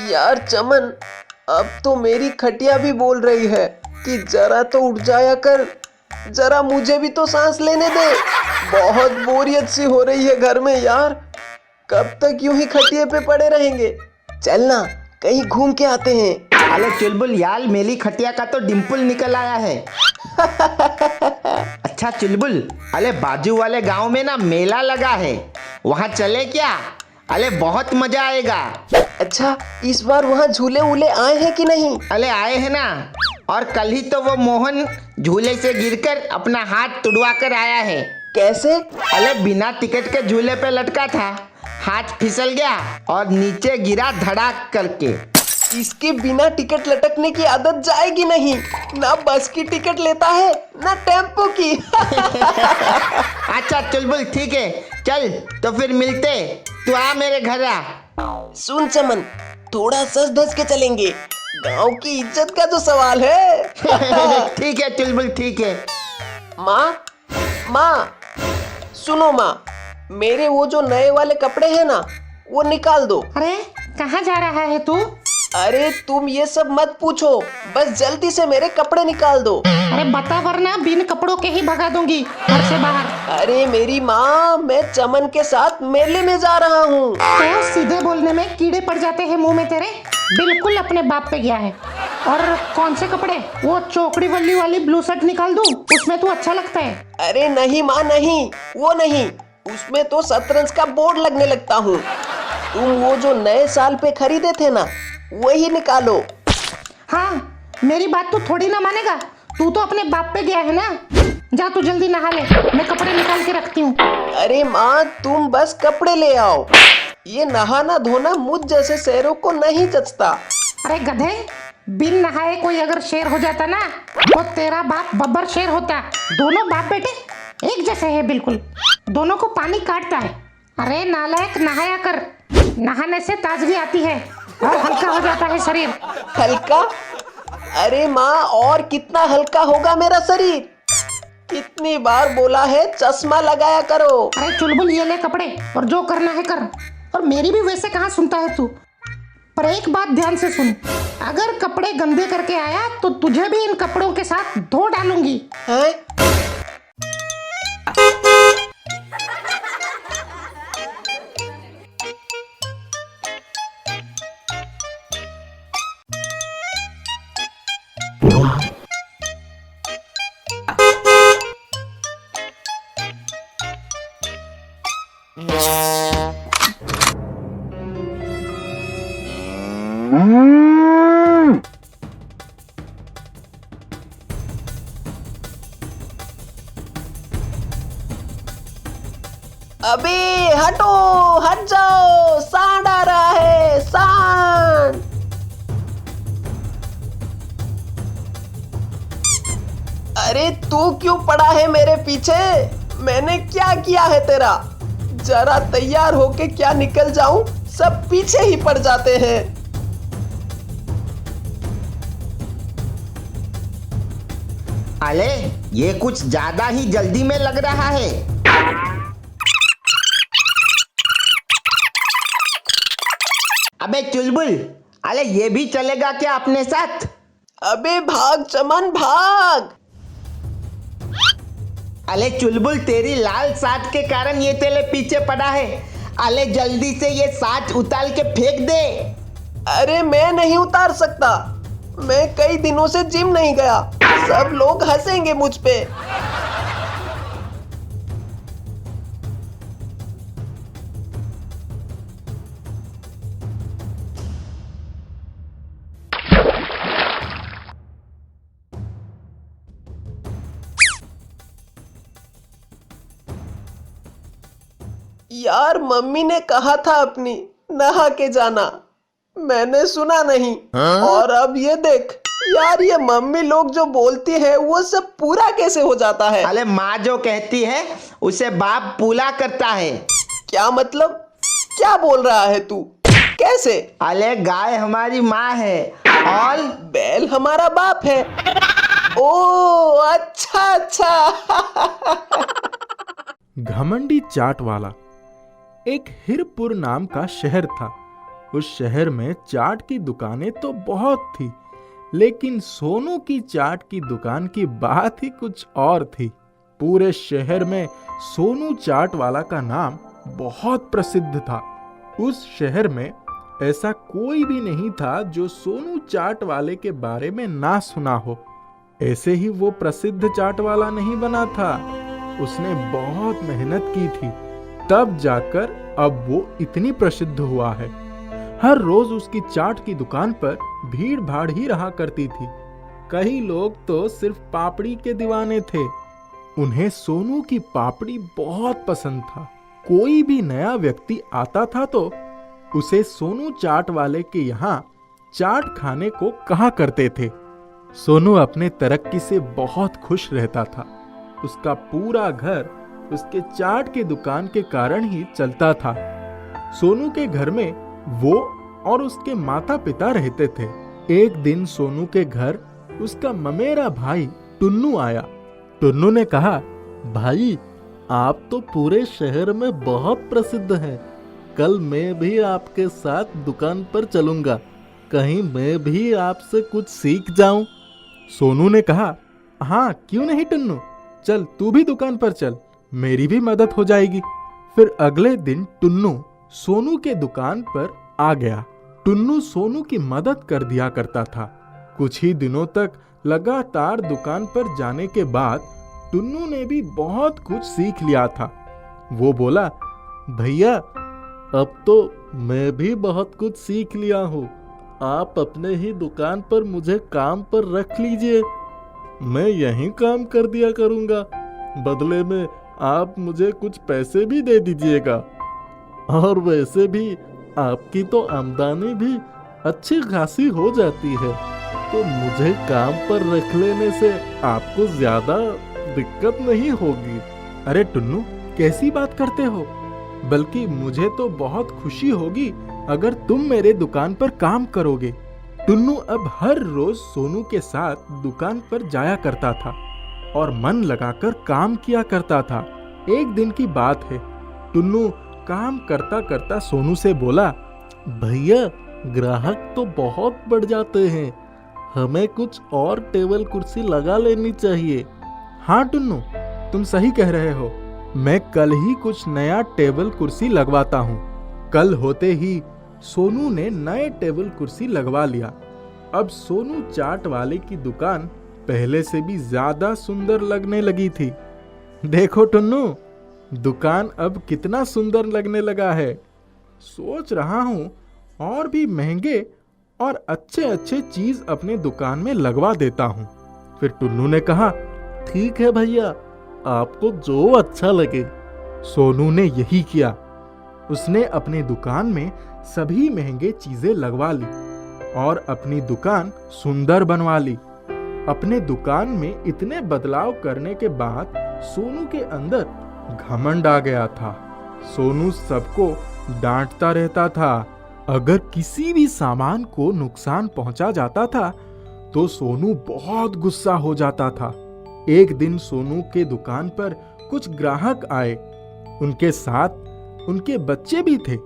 यार चमन, अब तो मेरी खटिया भी बोल रही है कि जरा तो उठ जाया कर, जरा मुझे भी तो सांस लेने दे। बहुत बोरियत सी हो रही है घर में यार। कब तक यूं ही खटिए पे पड़े रहेंगे? चलना कहीं घूम के आते हैं। अरे चुलबुल यार, मेरी खटिया का तो डिम्पल निकल आया है। अच्छा चुलबुल, अरे बाजू वाले गांव में ना मेला लगा है, वहाँ चले क्या? अरे बहुत मजा आएगा। अच्छा, इस बार वहाँ झूले वूले आए हैं कि नहीं? अरे आए हैं ना, और कल ही तो वो मोहन झूले से गिरकर अपना हाथ तुड़वा कर आया है। कैसे? अरे बिना टिकट के झूले पे लटका था, हाथ फिसल गया और नीचे गिरा धड़ाक करके। इसके बिना टिकट लटकने की आदत जाएगी नहीं। ना बस की टिकट लेता है ना टेम्पो की। अच्छा चुलबुल ठीक है, चल तो फिर मिलते। तू आ मेरे घर आ। सुन चमन, थोड़ा सज धज के चलेंगे, गांव की इज्जत का जो सवाल है। ठीक है चुलबुल ठीक है। माँ, माँ, सुनो माँ, मेरे वो जो नए वाले कपड़े हैं ना, वो निकाल दो। अरे कहाँ जा रहा है तू? अरे तुम ये सब मत पूछो, बस जल्दी से मेरे कपड़े निकाल दो। अरे बता, वरना बिन कपड़ों के ही भगा दूंगी घर से बाहर। अरे मेरी माँ, मैं चमन के साथ मेले में जा रहा हूँ। तो सीधे बोलने में कीड़े पड़ जाते हैं मुंह में तेरे। बिल्कुल अपने बाप पे गया है। और कौन से कपड़े? वो चौकड़ी वल्ली वाली ब्लू शर्ट निकाल दूं? उसमें तू अच्छा लगता है। अरे नहीं माँ, नहीं, वो नहीं, उसमें तो शतरंज का बोर्ड लगने लगता हूँ। तुम वो जो नए साल पे खरीदे थे ना, वही निकालो। हाँ, मेरी बात तू थोड़ी ना मानेगा। तू तो अपने बाप पे गया है ना। जा तू जल्दी नहा ले, मैं कपड़े निकाल के रखती हूँ। अरे माँ, तुम बस कपड़े ले आओ। ये नहाना धोना मुझ जैसे शेरों को नहीं जचता। अरे गधे, बिन नहाए कोई अगर शेर हो जाता ना, तो तेरा बाप बब्बर शेर होता। दोनों बाप बेटे एक जैसे हैं बिल्कुल, दोनों को पानी काटता है। अरे नालायक, नहाया कर, नहाने से ताजगी आती है और हल्का हो जाता है शरीर। हल्का? अरे माँ, और कितना हल्का होगा मेरा शरीर? इतनी बार बोला है चश्मा लगाया करो। अरे चुलबुल, ये ले कपड़े और जो करना है कर। और मेरी भी वैसे कहाँ सुनता है तू। पर एक बात ध्यान से सुन, अगर कपड़े गंदे करके आया तो तुझे भी इन कपड़ों के साथ धो डालूंगी। हैं? अबे हटो, हट जाओ, सांड आ रहा है, सांड। अरे तू क्यों पड़ा है मेरे पीछे? मैंने क्या किया है तेरा? जरा तैयार होके क्या निकल जाऊं, सब पीछे ही पड़ जाते हैं। अरे ये कुछ ज्यादा ही जल्दी में लग रहा है। अबे चुलबुल, अरे ये भी चलेगा क्या अपने साथ? अबे भाग चमन, भाग। अरे चुलबुल, तेरी लाल साट के कारण ये तेरे पीछे पड़ा है। अरे जल्दी से ये साट उतार के फेंक दे। अरे मैं नहीं उतार सकता, मैं कई दिनों से जिम नहीं गया, सब लोग हंसेंगे मुझ पे। यार मम्मी ने कहा था अपनी नहा के जाना, मैंने सुना नहीं। और अब ये देख यार, ये मम्मी लोग जो बोलती है वो सब पूरा कैसे हो जाता है? अरे माँ जो कहती है उसे बाप पूरा करता है। क्या मतलब? क्या बोल रहा है तू? कैसे? अरे गाय हमारी माँ है और बैल हमारा बाप है। ओ अच्छा अच्छा। घमंडी चाट वाला। एक हिरपुर नाम का शहर था। उस शहर में चाट की दुकानें तो बहुत थी, लेकिन सोनू की चाट की दुकान की बात ही कुछ और थी। पूरे शहर में सोनू चाट वाला का नाम बहुत प्रसिद्ध था। उस शहर में ऐसा कोई भी नहीं था जो सोनू चाट वाले के बारे में ना सुना हो। ऐसे ही वो प्रसिद्ध चाट वाला नहीं बना था, उसने बहुत मेहनत की थी, तब जाकर अब वो इतनी प्रसिद्ध हुआ है। हर रोज उसकी चाट की दुकान पर भीड़ भाड़ ही रहा करती थी। कई लोग तो सिर्फ पापड़ी के दीवाने थे। उन्हें सोनू की पापड़ी बहुत पसंद था। कोई भी नया व्यक्ति आता था तो उसे सोनू चाट वाले के यहाँ चाट खाने को कहा करते थे। सोनू अपने तरक्की से बहुत खुश रहता था। उसका पूरा घर उसके चाट की दुकान के कारण ही चलता था। सोनू के घर में वो और उसके माता पिता रहते थे। एक दिन सोनू के घर उसका ममेरा भाई टुन्नू आया। टुन्नू ने कहा, भाई आप तो पूरे शहर में बहुत प्रसिद्ध हैं। कल मैं भी आपके साथ दुकान पर चलूंगा, कहीं मैं भी आपसे कुछ सीख जाऊं। सोनू ने कहा, हाँ क्यों नहीं टुन्नू, चल तू भी दुकान पर चल, मेरी भी मदद हो जाएगी। फिर अगले दिन टुन्नू सोनू के दुकान पर आ गया। टुन्नू सोनू की मदद कर दिया करता था। कुछ ही दिनों तक लगातार दुकान पर जाने के बाद टुन्नू ने भी बहुत कुछ सीख लिया था। वो बोला, भैया अब तो मैं भी बहुत कुछ सीख लिया हूँ, आप अपने ही दुकान पर मुझे काम पर रख लीजिए, मैं यहीं काम कर दिया करूँगा, बदले में आप मुझे कुछ पैसे भी दे दीजिएगा। और वैसे भी आपकी तो आमदनी भी अच्छी खासी हो जाती है, तो मुझे काम पर रख लेने से आपको ज्यादा दिक्कत नहीं होगी। अरे टुन्नू कैसी बात करते हो, बल्कि मुझे तो बहुत खुशी होगी अगर तुम मेरे दुकान पर काम करोगे। टुन्नू अब हर रोज सोनू के साथ दुकान पर जाया करता था और मन लगाकर काम किया करता था। एक दिन की बात है, टुन्नू काम करता करता सोनू से बोला, भैया ग्राहक तो बहुत बढ़ जाते हैं, हमें कुछ और टेबल कुर्सी लगा लेनी चाहिए। हाँ टुन्नू तुम सही कह रहे हो, मैं कल ही कुछ नया टेबल कुर्सी लगवाता हूँ। कल होते ही सोनू ने नए टेबल कुर्सी लगवा लिया। अब सोनू चाट वाले की दुकान पहले से भी ज्यादा सुंदर लगने लगी थी। देखो टुन्नू, दुकान अब कितना सुंदर लगने लगा है। सोच रहा हूँ और भी महंगे और अच्छे अच्छे चीज अपने दुकान में लगवा देता हूँ। फिर टुन्नू ने कहा, ठीक है भैया, आपको जो अच्छा लगे। सोनू ने यही किया। उसने अपनी दुकान में सभी महंगे चीजें लगवा ली और अपनी दुकान सुंदर बनवा ली। अपने दुकान में इतने बदलाव करने के बाद सोनू के अंदर घमंड आ गया था। सोनू सबको डांटता रहता था। अगर किसी भी सामान को नुकसान पहुंचा जाता था तो सोनू बहुत गुस्सा हो जाता था। एक दिन सोनू के दुकान पर कुछ ग्राहक आए। उनके साथ उनके बच्चे भी थे।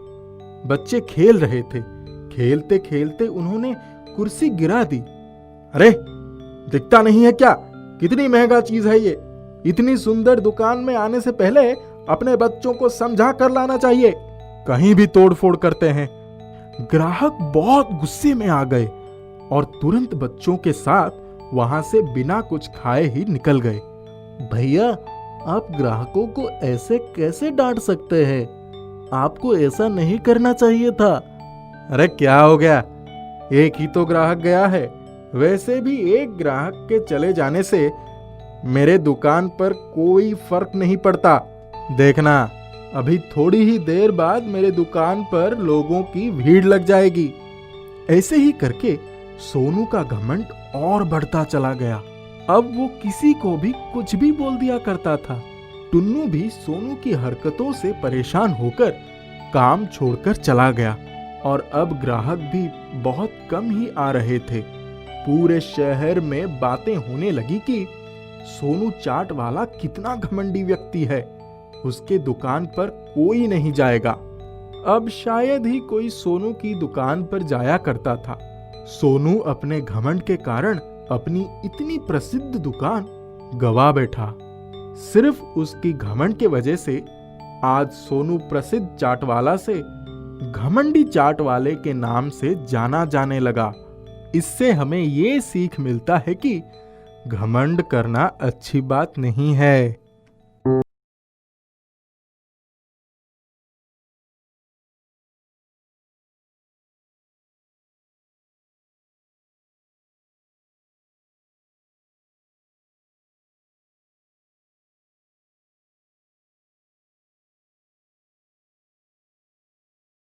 बच्चे खेल रहे थे। खेलते खेलते उन्होंने कुर्सी गिरा दी। अरे दिखता नहीं है क्या, कितनी महंगा चीज है ये। इतनी सुंदर दुकान में आने से पहले अपने बच्चों को समझा कर लाना चाहिए, कहीं भी तोड़फोड़ करते हैं। ग्राहक बहुत गुस्से में आ गए और तुरंत बच्चों के साथ वहां से बिना कुछ खाए ही निकल गए। भैया आप ग्राहकों को ऐसे कैसे डांट सकते हैं, आपको ऐसा नहीं करना चाहिए था। अरे क्या हो गया, एक ही तो ग्राहक गया है। वैसे भी एक ग्राहक के चले जाने से मेरे दुकान पर कोई फर्क नहीं पड़ता। देखना अभी थोड़ी ही देर बाद मेरे दुकान पर लोगों की भीड़ लग जाएगी। ऐसे ही करके सोनू का घमंड और बढ़ता चला गया। अब वो किसी को भी कुछ भी बोल दिया करता था। टुन्नू भी सोनू की हरकतों से परेशान होकर काम छोड़कर चला गया और अब ग्राहक भी बहुत कम ही आ रहे थे। पूरे शहर में बातें होने लगी कि सोनू चाट वाला कितना घमंडी व्यक्ति है, उसके दुकान पर कोई नहीं जाएगा। अब शायद ही कोई सोनू की दुकान पर जाया करता था। सोनू अपने घमंड के कारण अपनी इतनी प्रसिद्ध दुकान गवा बैठा। सिर्फ उसकी घमंड के वजह से आज सोनू प्रसिद्ध चाट वाला से घमंडी चाट वाले के नाम से जाना जाने लगा। इससे हमें ये सीख मिलता है कि घमंड करना अच्छी बात नहीं है।